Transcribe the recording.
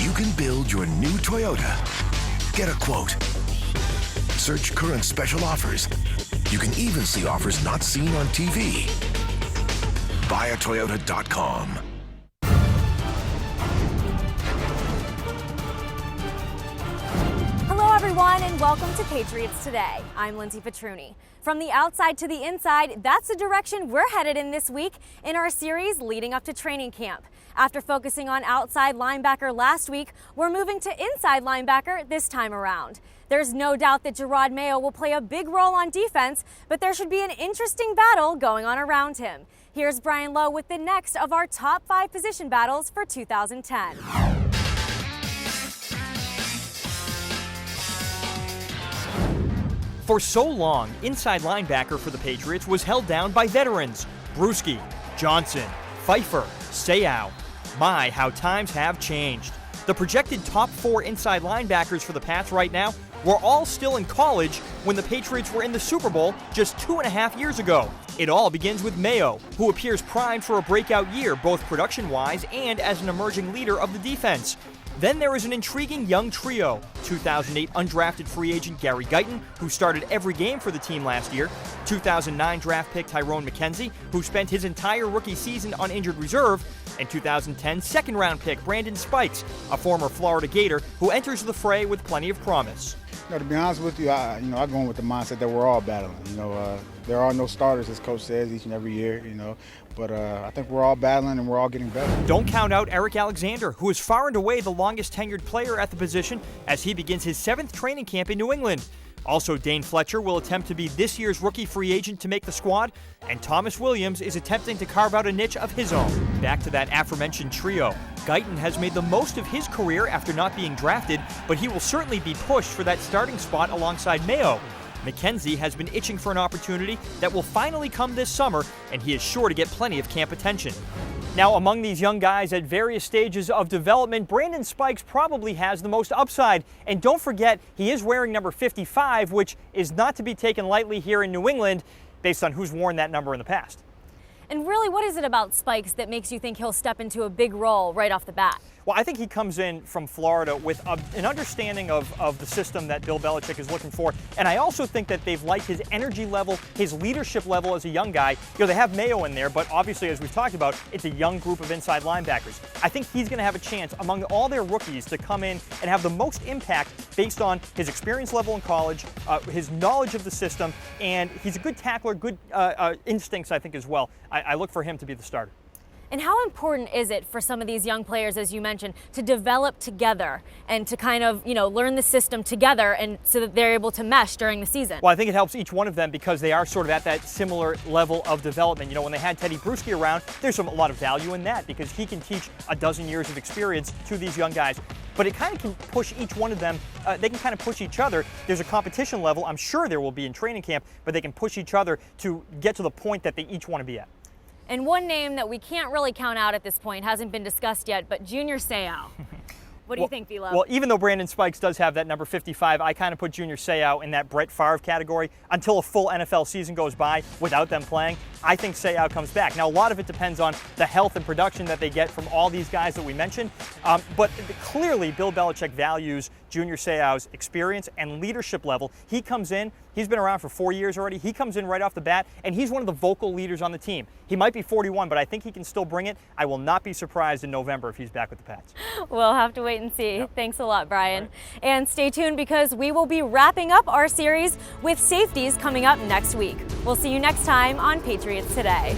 you can build your new Toyota. Get a quote. Search current special offers. You can even see offers not seen on TV. BuyAToyota.com. Hello everyone and welcome to Patriots Today. I'm Lindsay Petruni. From the outside to the inside, that's the direction we're headed in this week in our series leading up to training camp. After focusing on outside linebacker last week, we're moving to inside linebacker this time around. There's no doubt that Jerod Mayo will play a big role on defense, but there should be an interesting battle going on around him. Here's Brian Lowe with the next of our top 5 position battles for 2010. For so long, inside linebacker for the Patriots was held down by veterans. Bruschi, Johnson, Pfeiffer, Seau. My, how times have changed. The projected top 4 inside linebackers for the Pats right now were all still in college when the Patriots were in the Super Bowl just 2.5 years ago. It all begins with Mayo, who appears primed for a breakout year, both production-wise and as an emerging leader of the defense. Then there is an intriguing young trio, 2008 undrafted free agent Gary Guyton, who started every game for the team last year, 2009 draft pick Tyrone McKenzie, who spent his entire rookie season on injured reserve, and 2010 second-round pick Brandon Spikes, a former Florida Gator who enters the fray with plenty of promise. To be honest with you, I go in with the mindset that we're all battling. There are no starters, as Coach says, each and every year, But I think we're all battling and we're all getting better. Don't count out Eric Alexander, who is far and away the longest tenured player at the position as he begins his 7th training camp in New England. Also, Dane Fletcher will attempt to be this year's rookie free agent to make the squad, and Thomas Williams is attempting to carve out a niche of his own. Back to that aforementioned trio. Guyton has made the most of his career after not being drafted, but he will certainly be pushed for that starting spot alongside Mayo. McKenzie has been itching for an opportunity that will finally come this summer, and he is sure to get plenty of camp attention. Now, among these young guys at various stages of development, Brandon Spikes probably has the most upside. And don't forget, he is wearing number 55, which is not to be taken lightly here in New England, based on who's worn that number in the past. And really, what is it about Spikes that makes you think he'll step into a big role right off the bat? Well, I think he comes in from Florida with an understanding of the system that Bill Belichick is looking for. And I also think that they've liked his energy level, his leadership level as a young guy. They have Mayo in there, but obviously, as we've talked about, it's a young group of inside linebackers. I think he's going to have a chance among all their rookies to come in and have the most impact based on his experience level in college, his knowledge of the system, and he's a good tackler, good instincts, I think, as well. I look for him to be the starter. And how important is it for some of these young players, as you mentioned, to develop together and to kind of, learn the system together and so that they're able to mesh during the season? Well, I think it helps each one of them because they are sort of at that similar level of development. When they had Teddy Bruschi around, there's a lot of value in that because he can teach a dozen years of experience to these young guys. But it kind of can push each one of them. They can kind of push each other. There's a competition level, I'm sure there will be in training camp, but they can push each other to get to the point that they each want to be at. And one name that we can't really count out at this point, hasn't been discussed yet, but Junior Seau. What do you think, Vilo? Well, even though Brandon Spikes does have that number 55, I kind of put Junior Seau in that Brett Favre category until a full NFL season goes by without them playing. I think Seau comes back. Now, a lot of it depends on the health and production that they get from all these guys that we mentioned. But clearly, Bill Belichick values Junior Seau's experience and leadership level. He comes in, he's been around for 4 years already. He comes in right off the bat, and he's one of the vocal leaders on the team. He might be 41, but I think he can still bring it. I will not be surprised in November if he's back with the Pats. We'll have to wait and see. Yep. Thanks a lot, Brian. Right. And stay tuned because we will be wrapping up our series with safeties coming up next week. We'll see you next time on Patriots Today.